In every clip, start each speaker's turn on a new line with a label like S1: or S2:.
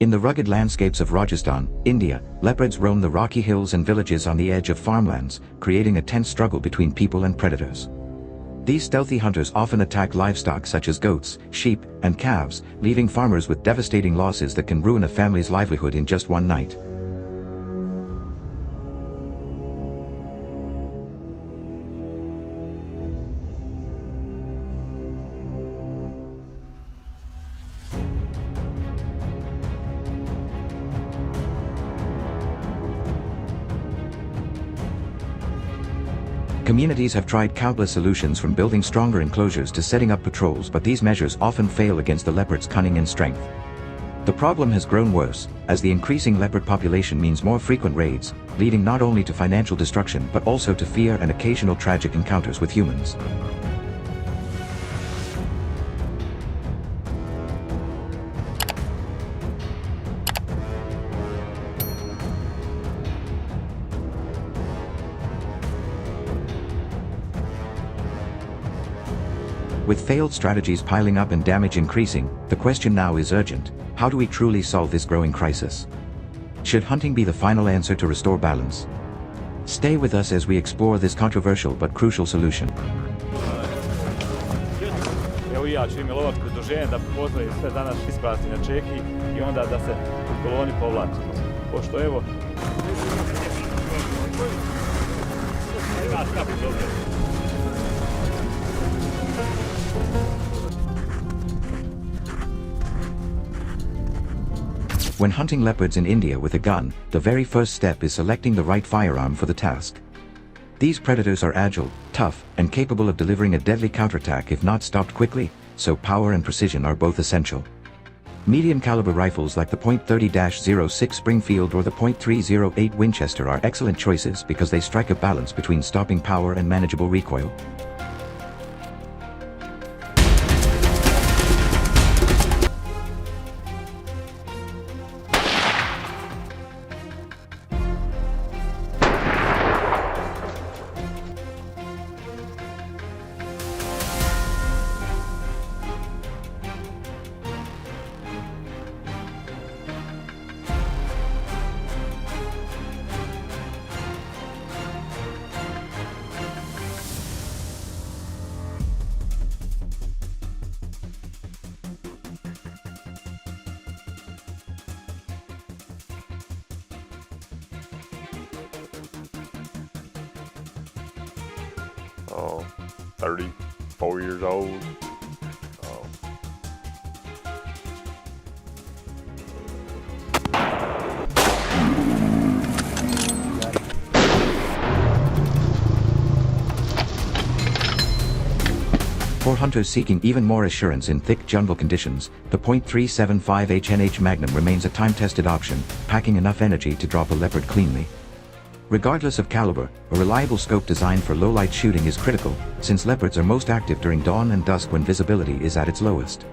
S1: In the rugged landscapes of Rajasthan, India, leopards roam the rocky hills and villages on the edge of farmlands, creating a tense struggle between people and predators. These stealthy hunters often attack livestock such as goats, sheep, and calves, leaving farmers with devastating losses that can ruin a family's livelihood in just one night. Communities have tried countless solutions from building stronger enclosures to setting up patrols, but these measures often fail against the leopard's cunning and strength. The problem has grown worse, as the increasing leopard population means more frequent raids, leading not only to financial destruction but also to fear and occasional tragic encounters with humans. With failed strategies piling up and damage increasing, the question now is urgent: how do we truly solve this growing crisis? Should hunting be the final answer to restore balance? Stay with us as we explore this controversial but crucial solution.
S2: Evo I ja ću ime lovačko udruženje da pozdravim sve danas ispravati na čeki I onda da se u koloni povlačimo. Pošto evo...
S1: When hunting leopards in India with a gun, the very first step is selecting the right firearm for the task. These predators are agile, tough, and capable of delivering a deadly counterattack if not stopped quickly, so power and precision are both essential. Medium-caliber rifles like the .30-06 Springfield or the .308 Winchester are excellent choices because they strike a balance between stopping power and manageable recoil.
S3: Oh, 34 years old. Oh.
S1: For hunters seeking even more assurance in thick jungle conditions, the .375 HNH Magnum remains a time-tested option, packing enough energy to drop a leopard cleanly. Regardless of caliber, a reliable scope designed for low-light shooting is critical, since leopards are most active during dawn and dusk when visibility is at its lowest.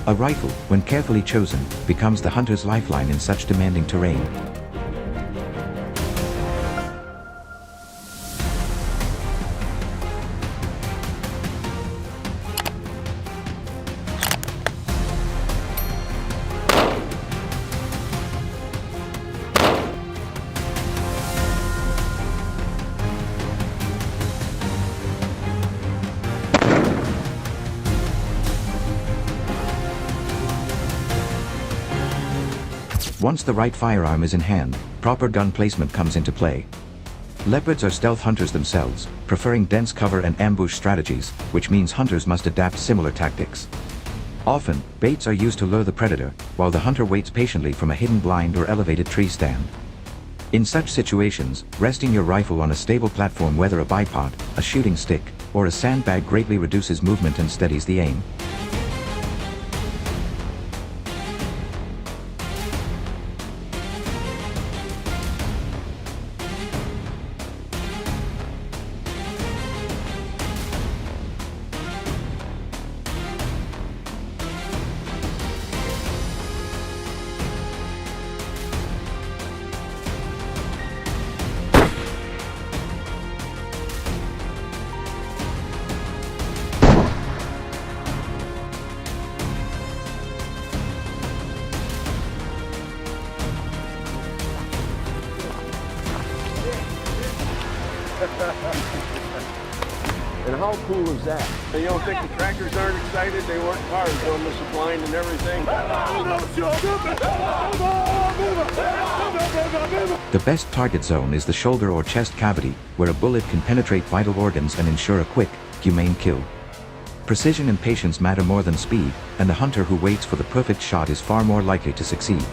S1: A rifle, when carefully chosen, becomes the hunter's lifeline in such demanding terrain. Once the right firearm is in hand, proper gun placement comes into play. Leopards are stealth hunters themselves, preferring dense cover and ambush strategies, which means hunters must adapt similar tactics. Often, baits are used to lure the predator, while the hunter waits patiently from a hidden blind or elevated tree stand. In such situations, resting your rifle on a stable platform, whether a bipod, a shooting stick, or a sandbag, greatly reduces movement and steadies the aim.
S4: How cool is that? You don't think the trackers aren't excited? They work hard, doing the supplying and everything.
S1: The best target zone is the shoulder or chest cavity, where a bullet can penetrate vital organs and ensure a quick, humane kill. Precision and patience matter more than speed, and the hunter who waits for the perfect shot is far more likely to succeed.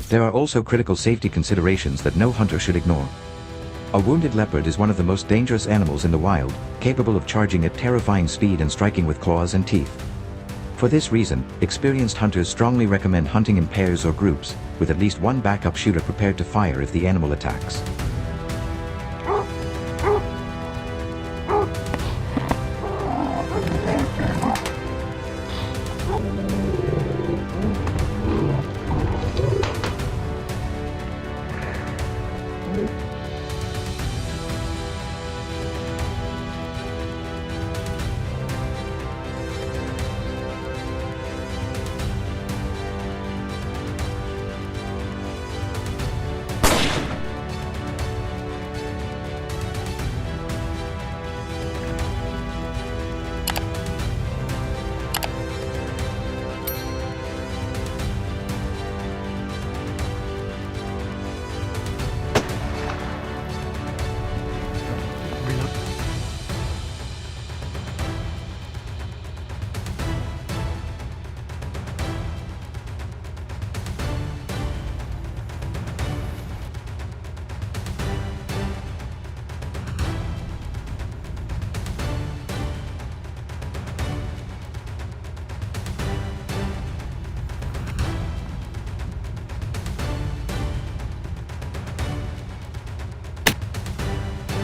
S1: There are also critical safety considerations that no hunter should ignore. A wounded leopard is one of the most dangerous animals in the wild, capable of charging at terrifying speed and striking with claws and teeth. For this reason, experienced hunters strongly recommend hunting in pairs or groups, with at least one backup shooter prepared to fire if the animal attacks.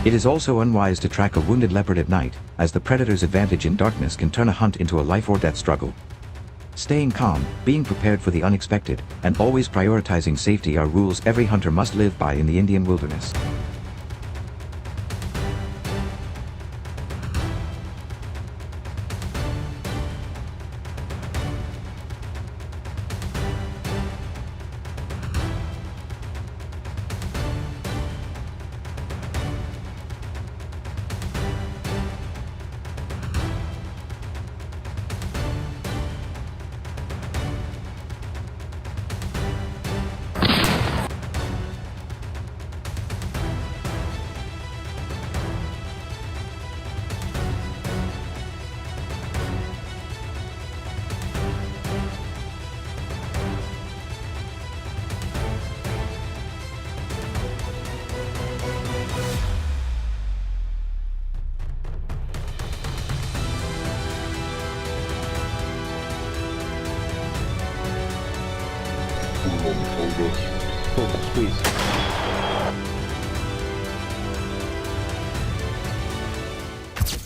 S1: It is also unwise to track a wounded leopard at night, as the predator's advantage in darkness can turn a hunt into a life-or-death struggle. Staying calm, being prepared for the unexpected, and always prioritizing safety are rules every hunter must live by in the Indian wilderness.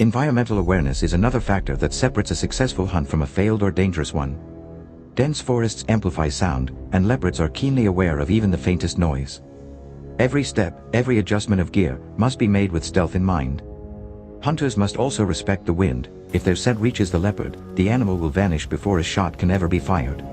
S1: Environmental awareness is another factor that separates a successful hunt from a failed or dangerous one. Dense forests amplify sound, and leopards are keenly aware of even the faintest noise. Every step, every adjustment of gear, must be made with stealth in mind. Hunters must also respect the wind. If their scent reaches the leopard, the animal will vanish before a shot can ever be fired.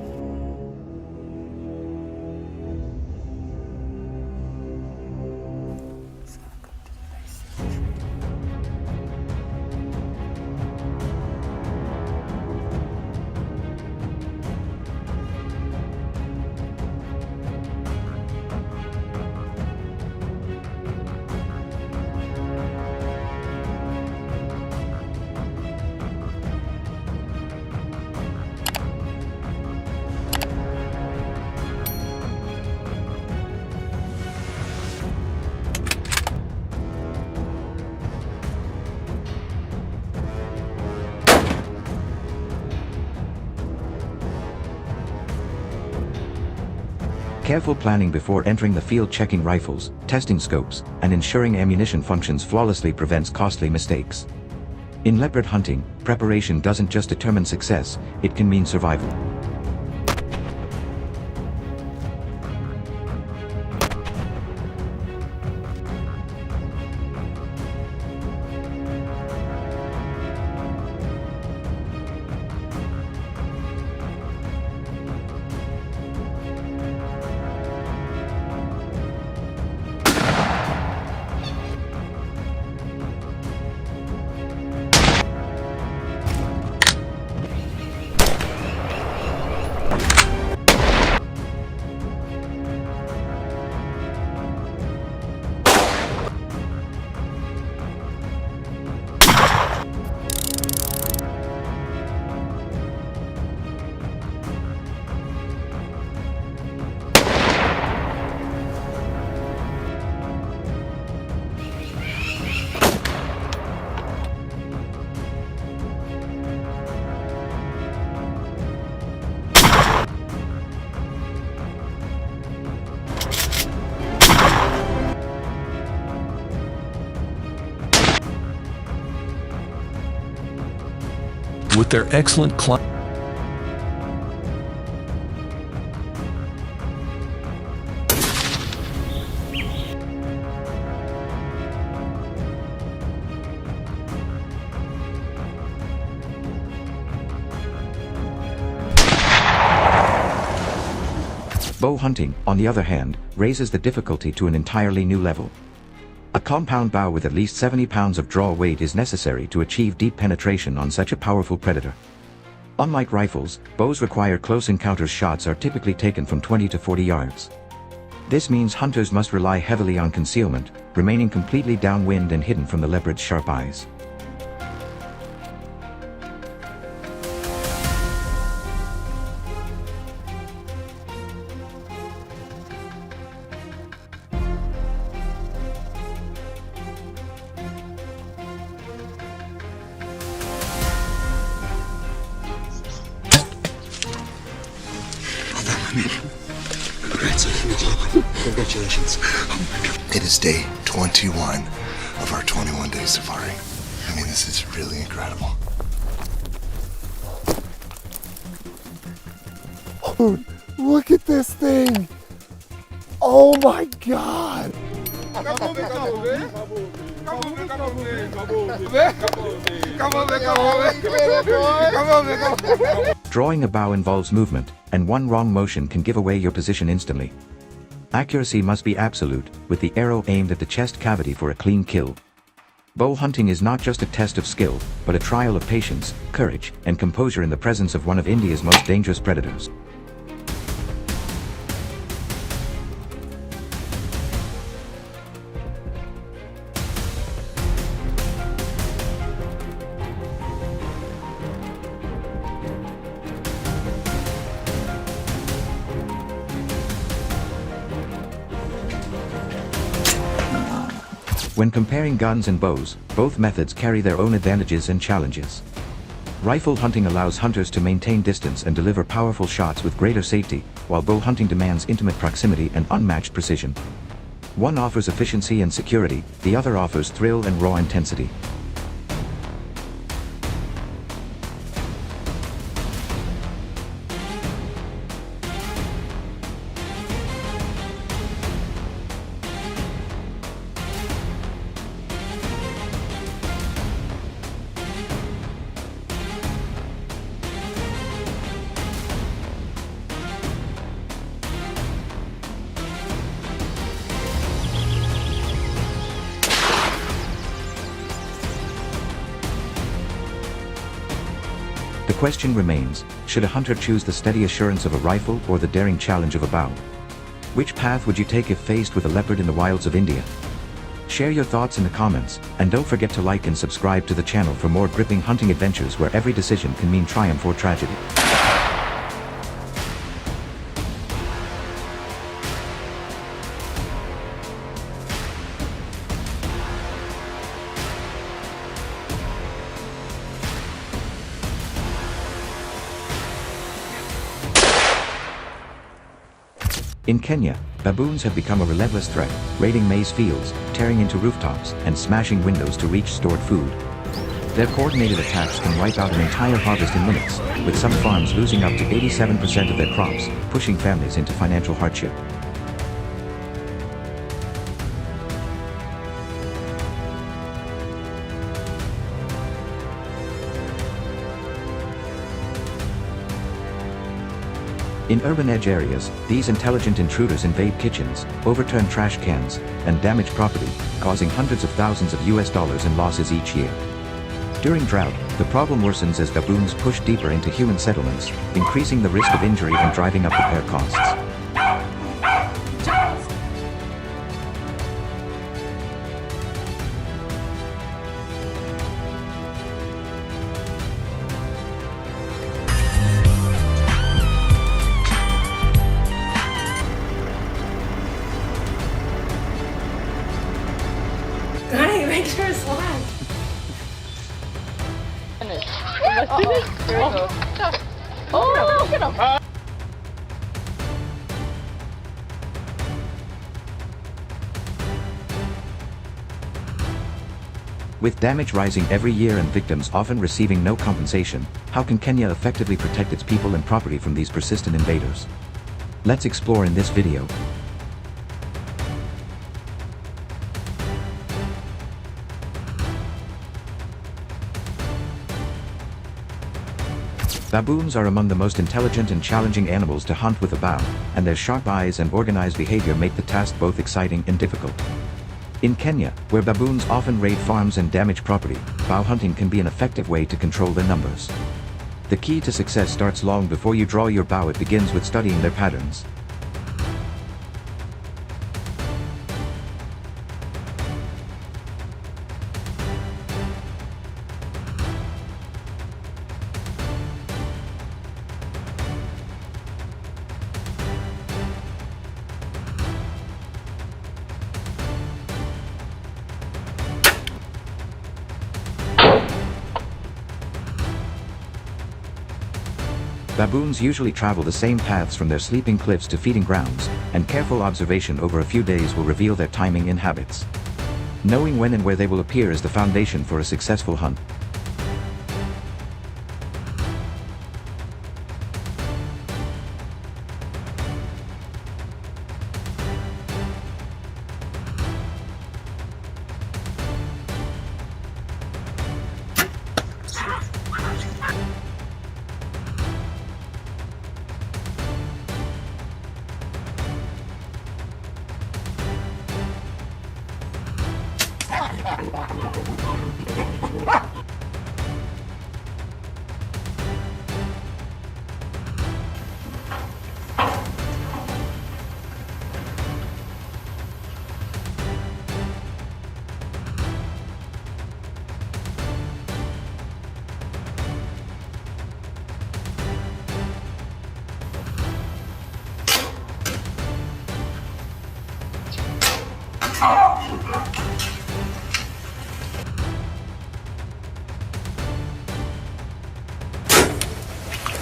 S1: Careful planning before entering the field, checking rifles, testing scopes, and ensuring ammunition functions flawlessly prevents costly mistakes. In leopard hunting, preparation doesn't just determine success, it can mean survival.
S5: With their excellent
S1: Bow hunting, on the other hand, raises the difficulty to an entirely new level. A compound bow with at least 70 pounds of draw weight is necessary to achieve deep penetration on such a powerful predator. Unlike rifles, bows require close encounters. Shots are typically taken from 20 to 40 yards. This means hunters must rely heavily on concealment, remaining completely downwind and hidden from the leopard's sharp eyes.
S6: Congratulations. It is day 21 of our 21-day safari. I mean, this is really incredible. Oh, look at this thing. Oh my God.
S1: Drawing a bow involves movement, and one wrong motion can give away your position instantly. Accuracy must be absolute, with the arrow aimed at the chest cavity for a clean kill. Bow hunting is not just a test of skill, but a trial of patience, courage, and composure in the presence of one of India's most dangerous predators. When comparing guns and bows, both methods carry their own advantages and challenges. Rifle hunting allows hunters to maintain distance and deliver powerful shots with greater safety, while bow hunting demands intimate proximity and unmatched precision. One offers efficiency and security, the other offers thrill and raw intensity. The question remains, should a hunter choose the steady assurance of a rifle or the daring challenge of a bow? Which path would you take if faced with a leopard in the wilds of India? Share your thoughts in the comments, and don't forget to like and subscribe to the channel for more gripping hunting adventures where every decision can mean triumph or tragedy. In Kenya, baboons have become a relentless threat, raiding maize fields, tearing into rooftops, and smashing windows to reach stored food. Their coordinated attacks can wipe out an entire harvest in minutes, with some farms losing up to 87% of their crops, pushing families into financial hardship. In urban edge areas, these intelligent intruders invade kitchens, overturn trash cans, and damage property, causing hundreds of thousands of US dollars in losses each year. During drought, the problem worsens as baboons push deeper into human settlements, increasing the risk of injury and driving up repair costs.
S7: Cunning, make sure it's live.
S1: With damage rising every year and victims often receiving no compensation, how can Kenya effectively protect its people and property from these persistent invaders? Let's explore in this video. Baboons are among the most intelligent and challenging animals to hunt with a bow, and their sharp eyes and organized behavior make the task both exciting and difficult. In Kenya, where baboons often raid farms and damage property, bow hunting can be an effective way to control their numbers. The key to success starts long before you draw your bow. It begins with studying their patterns. Baboons usually travel the same paths from their sleeping cliffs to feeding grounds, and careful observation over a few days will reveal their timing and habits. Knowing when and where they will appear is the foundation for a successful hunt.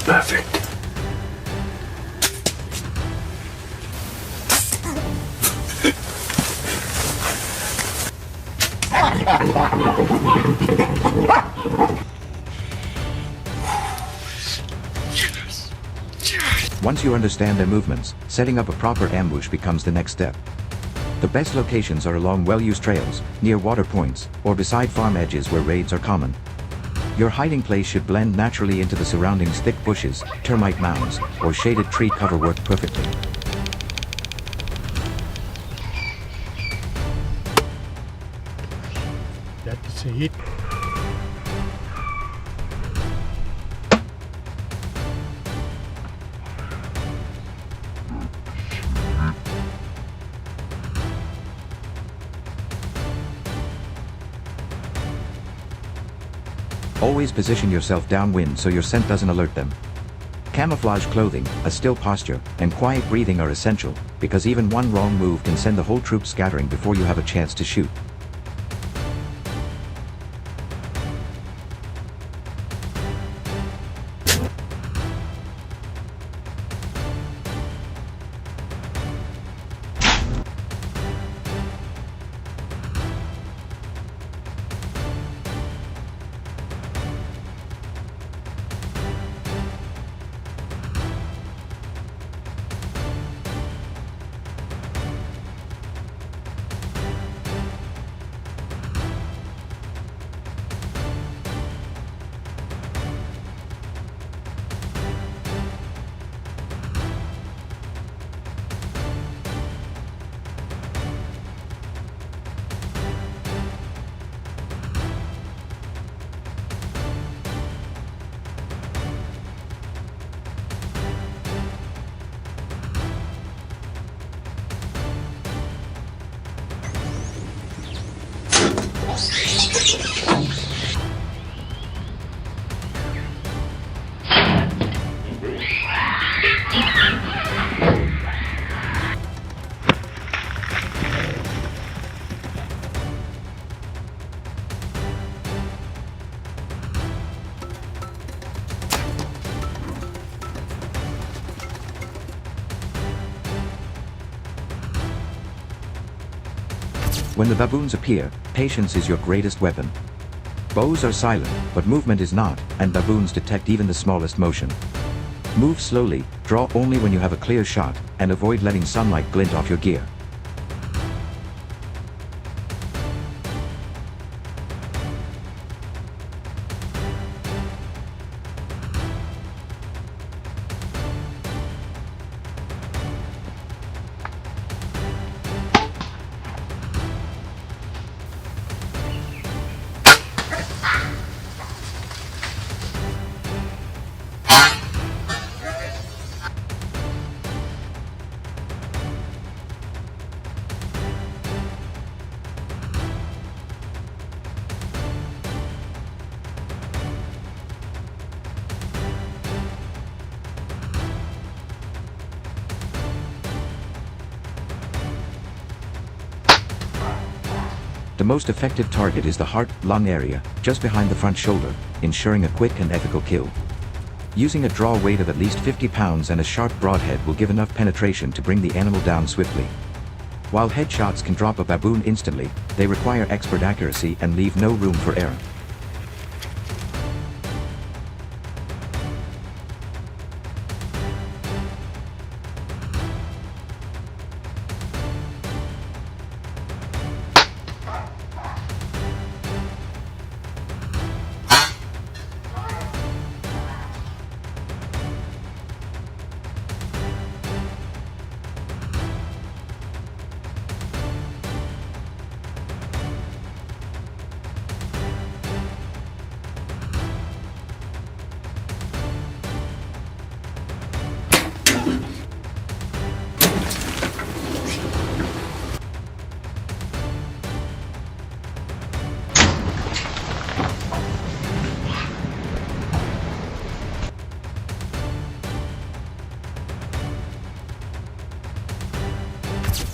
S6: Perfect.
S1: Once you understand their movements, setting up a proper ambush becomes the next step. The best locations are along well-used trails, near water points, or beside farm edges where raids are common. Your hiding place should blend naturally into the surroundings. Thick bushes, termite mounds, or shaded tree cover work perfectly.
S8: That's a hit.
S1: Always position yourself downwind so your scent doesn't alert them. Camouflage clothing, a still posture, and quiet breathing are essential, because even one wrong move can send the whole troop scattering before you have a chance to shoot. When the baboons appear, patience is your greatest weapon. Bows are silent, but movement is not, and baboons detect even the smallest motion. Move slowly, draw only when you have a clear shot, and avoid letting sunlight glint off your gear. The most effective target is the heart-lung area, just behind the front shoulder, ensuring a quick and ethical kill. Using a draw weight of at least 50 pounds and a sharp broadhead will give enough penetration to bring the animal down swiftly. While headshots can drop a baboon instantly, they require expert accuracy and leave no room for error.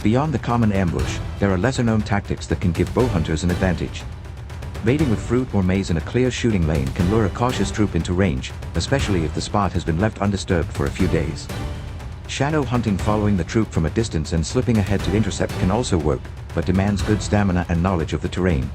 S1: Beyond the common ambush, there are lesser-known tactics that can give bow hunters an advantage. Baiting with fruit or maize in a clear shooting lane can lure a cautious troop into range, especially if the spot has been left undisturbed for a few days. Shadow hunting following the troop from a distance and slipping ahead to intercept can also work, but demands good stamina and knowledge of the terrain.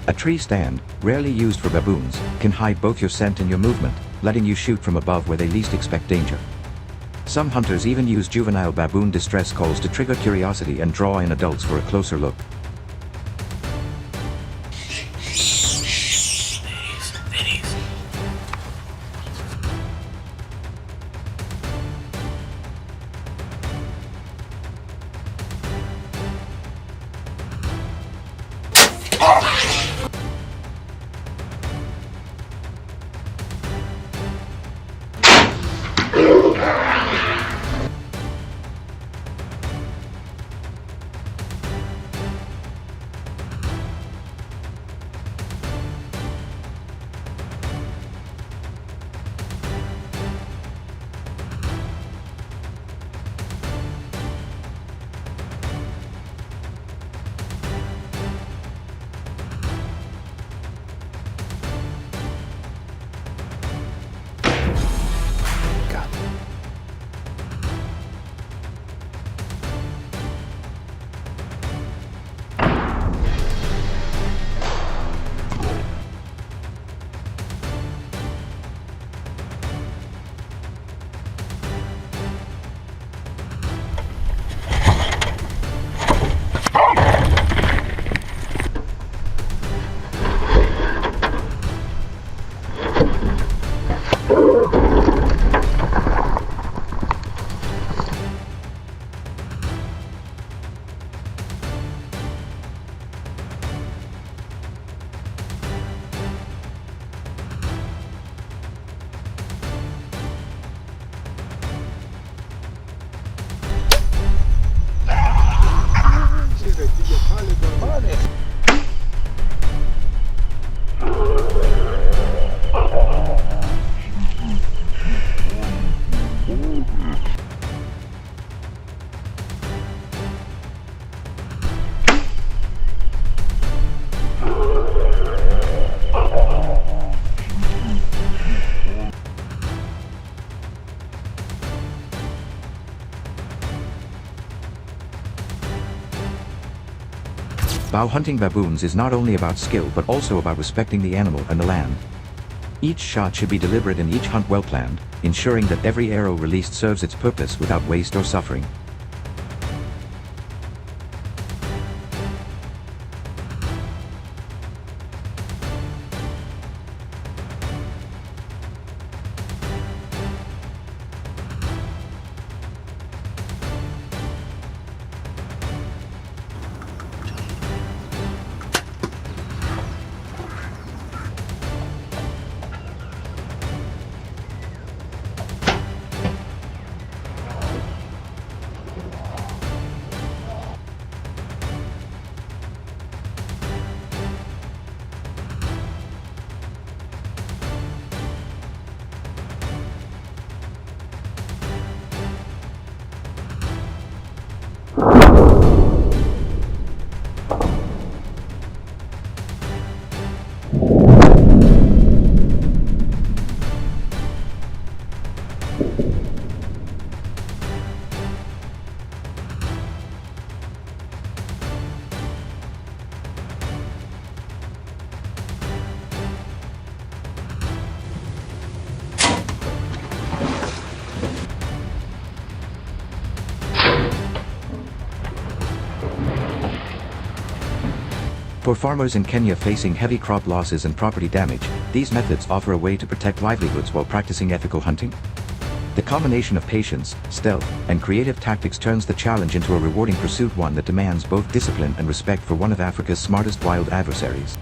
S1: A tree stand, rarely used for baboons, can hide both your scent and your movement, letting you shoot from above where they least expect danger. Some hunters even use juvenile baboon distress calls to trigger curiosity and draw in adults for a closer look. Bow hunting baboons is not only about skill but also about respecting the animal and the land. Each shot should be deliberate and each hunt well planned, ensuring that every arrow released serves its purpose without waste or suffering. For farmers in Kenya facing heavy crop losses and property damage, these methods offer a way to protect livelihoods while practicing ethical hunting. The combination of patience, stealth, and creative tactics turns the challenge into a rewarding pursuit, one that demands both discipline and respect for one of Africa's smartest wild adversaries.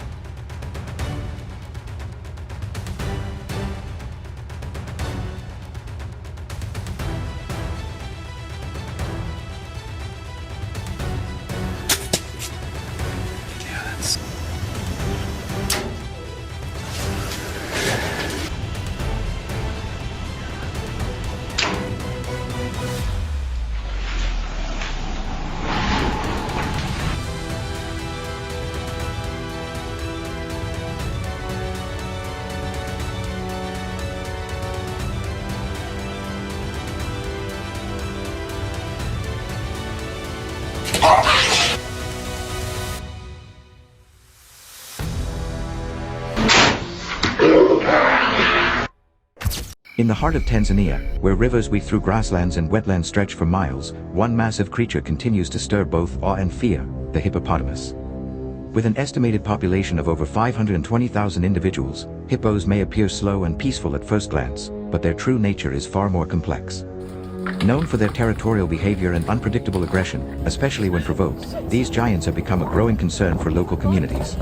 S1: In the heart of Tanzania, where rivers weave through grasslands and wetlands stretch for miles, one massive creature continues to stir both awe and fear, the hippopotamus. With an estimated population of over 520,000 individuals, hippos may appear slow and peaceful at first glance, but their true nature is far more complex. Known for their territorial behavior and unpredictable aggression, especially when provoked, these giants have become a growing concern for local communities.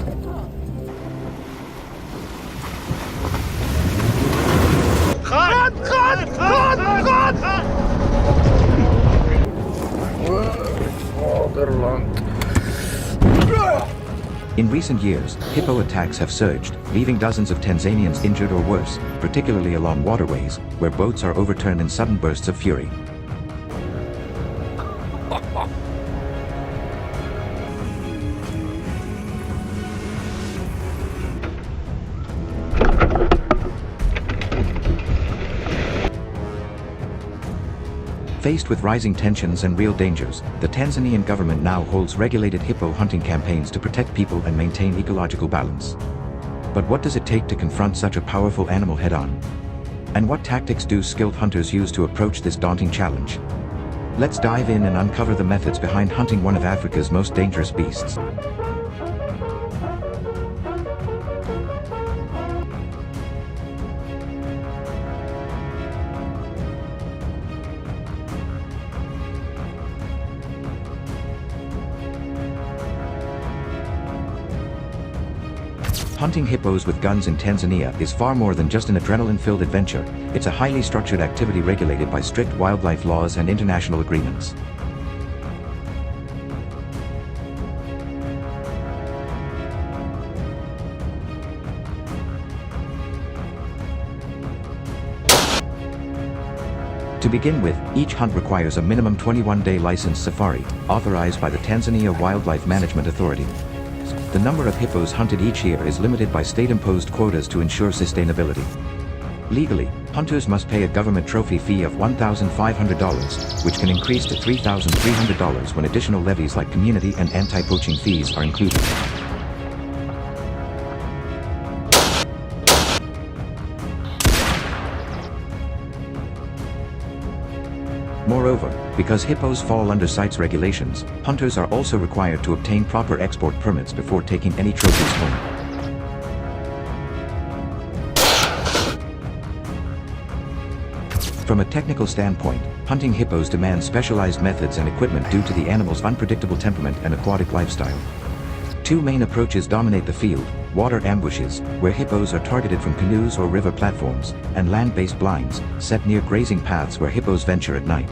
S1: In recent years, hippo attacks have surged, leaving dozens of Tanzanians injured or worse, particularly along waterways, where boats are overturned in sudden bursts of fury. Faced with rising tensions and real dangers, the Tanzanian government now holds regulated hippo hunting campaigns to protect people and maintain ecological balance. But what does it take to confront such a powerful animal head-on? And what tactics do skilled hunters use to approach this daunting challenge? Let's dive in and uncover the methods behind hunting one of Africa's most dangerous beasts. Hunting hippos with guns in Tanzania is far more than just an adrenaline-filled adventure. It's a highly structured activity regulated by strict wildlife laws and international agreements. To begin with, each hunt requires a minimum 21-day licensed safari, authorized by the Tanzania Wildlife Management Authority. The number of hippos hunted each year is limited by state-imposed quotas to ensure sustainability. Legally, hunters must pay a government trophy fee of $1,500, which can increase to $3,300 when additional levies like community and anti-poaching fees are included. Moreover, because hippos fall under CITES regulations, hunters are also required to obtain proper export permits before taking any trophies home. From a technical standpoint, hunting hippos demands specialized methods and equipment due to the animal's unpredictable temperament and aquatic lifestyle. Two main approaches dominate the field: water ambushes, where hippos are targeted from canoes or river platforms, and land-based blinds, set near grazing paths where hippos venture at night.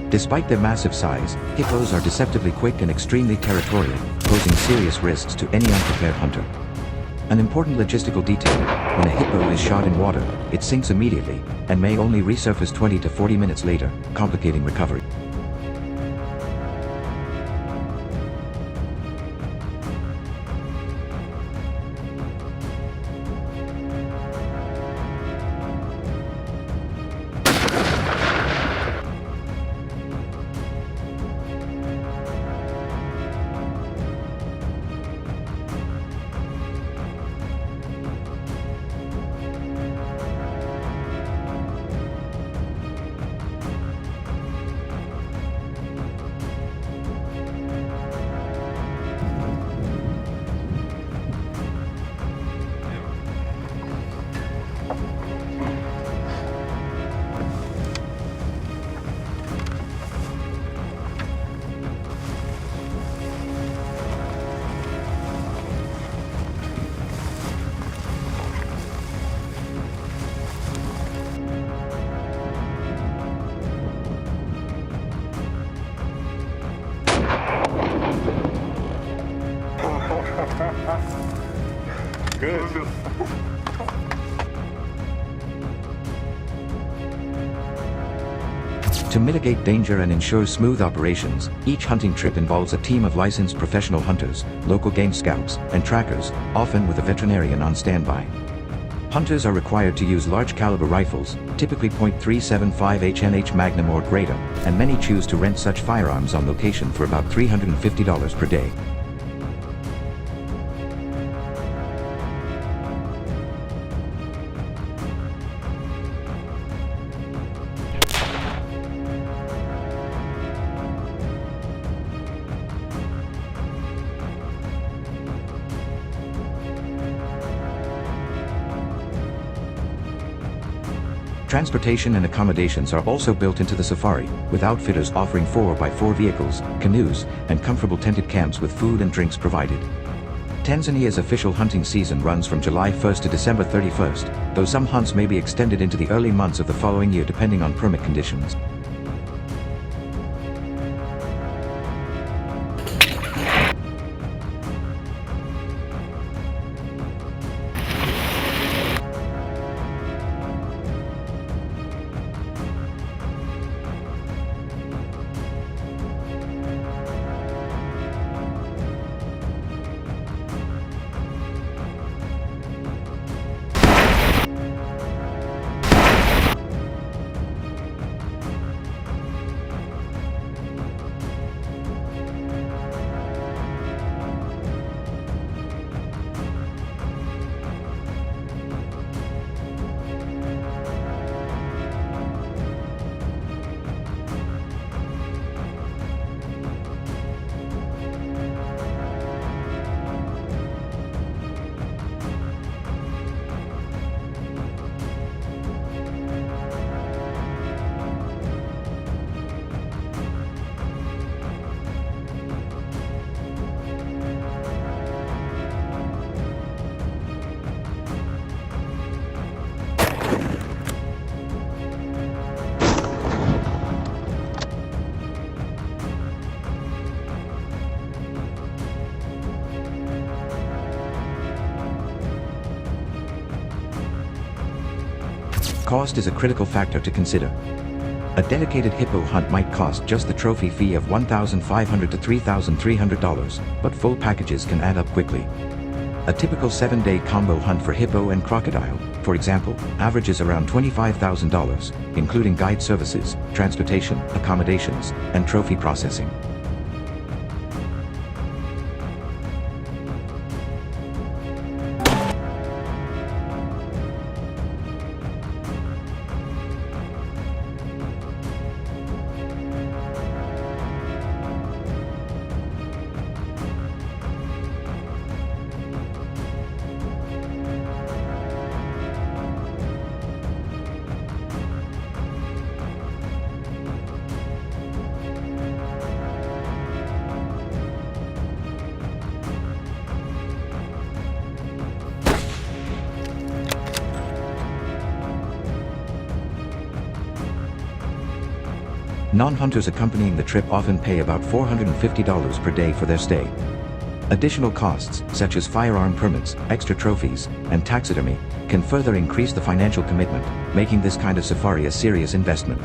S1: Despite their massive size, hippos are deceptively quick and extremely territorial, posing serious risks to any unprepared hunter. An important logistical detail: when a hippo is shot in water, it sinks immediately, and may only resurface 20 to 40 minutes later, complicating recovery.
S3: Good.
S1: To mitigate danger and ensure smooth operations, each hunting trip involves a team of licensed professional hunters, local game scouts, and trackers, often with a veterinarian on standby. Hunters are required to use large-caliber rifles, typically .375 HNH Magnum or greater, and many choose to rent such firearms on location for about $350 per day. Transportation and accommodations are also built into the safari, with outfitters offering 4x4 vehicles, canoes, and comfortable tented camps with food and drinks provided. Tanzania's official hunting season runs from July 1st to December 31st, though some hunts may be extended into the early months of the following year depending on permit conditions. Cost is a critical factor to consider. A dedicated hippo hunt might cost just the trophy fee of $1,500 to $3,300, but full packages can add up quickly. A typical 7-day combo hunt for hippo and crocodile, for example, averages around $25,000, including guide services, transportation, accommodations, and trophy processing. Non-hunters accompanying the trip often pay about $450 per day for their stay. Additional costs, such as firearm permits, extra trophies, and taxidermy, can further increase the financial commitment, making this kind of safari a serious investment.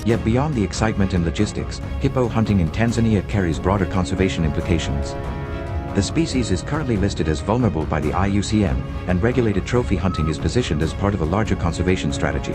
S1: Yet beyond the excitement and logistics, hippo hunting in Tanzania carries broader conservation implications. The species is currently listed as vulnerable by the IUCN, and regulated trophy hunting is positioned as part of a larger conservation strategy.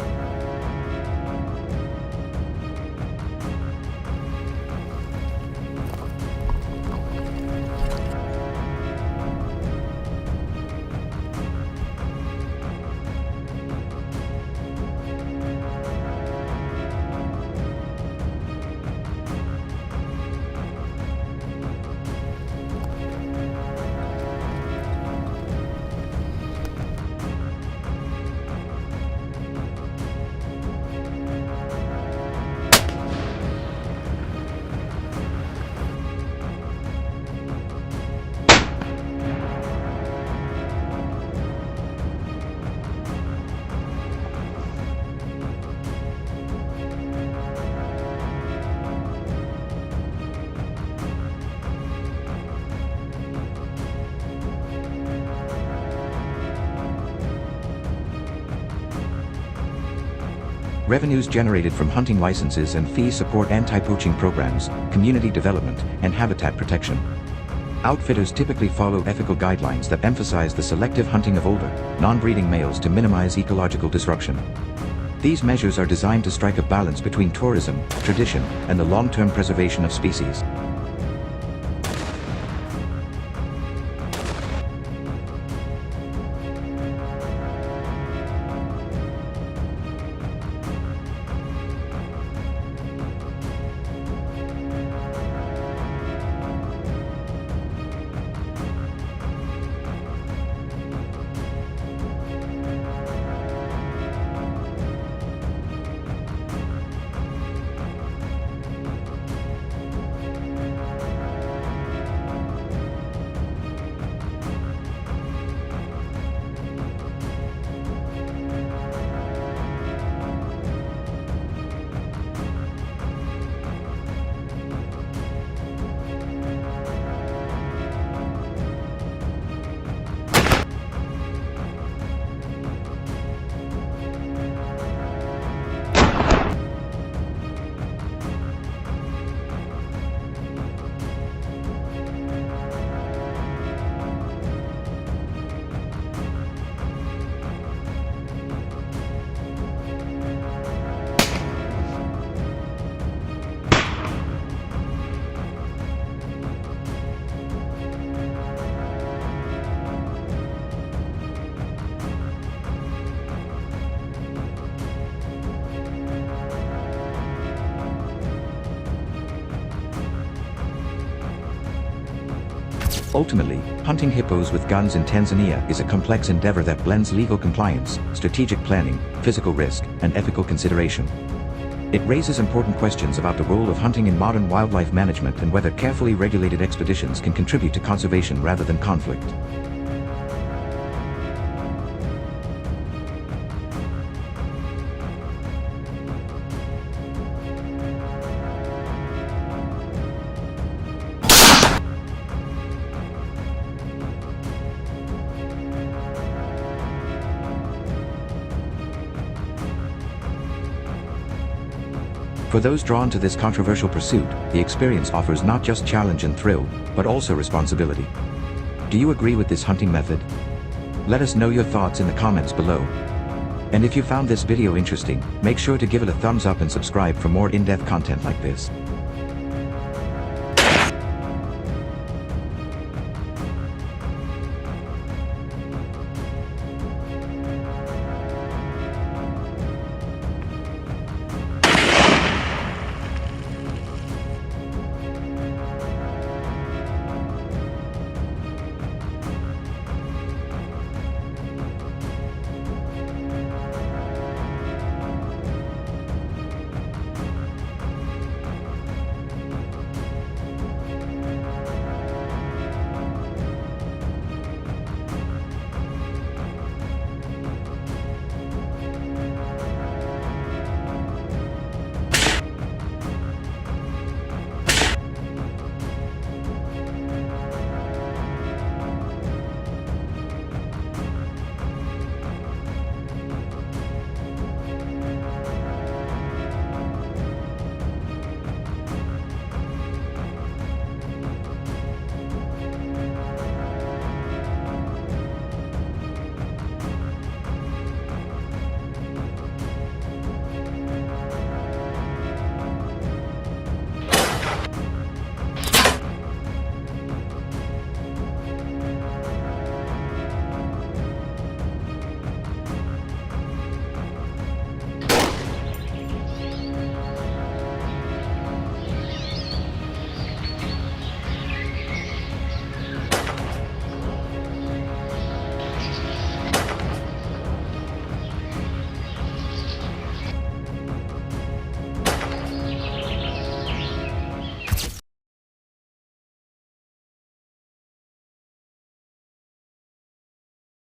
S1: Revenues generated from hunting licenses and fees support anti-poaching programs, community development, and habitat protection. Outfitters typically follow ethical guidelines that emphasize the selective hunting of older, non-breeding males to minimize ecological disruption. These measures are designed to strike a balance between tourism, tradition, and the long-term preservation of species. Ultimately, hunting hippos with guns in Tanzania is a complex endeavor that blends legal compliance, strategic planning, physical risk, and ethical consideration. It raises important questions about the role of hunting in modern wildlife management and whether carefully regulated expeditions can contribute to conservation rather than conflict. For those drawn to this controversial pursuit, the experience offers not just challenge and thrill, but also responsibility. Do you agree with this hunting method? Let us know your thoughts in the comments below. And if you found this video interesting, make sure to give it a thumbs up and subscribe for more in-depth content like this.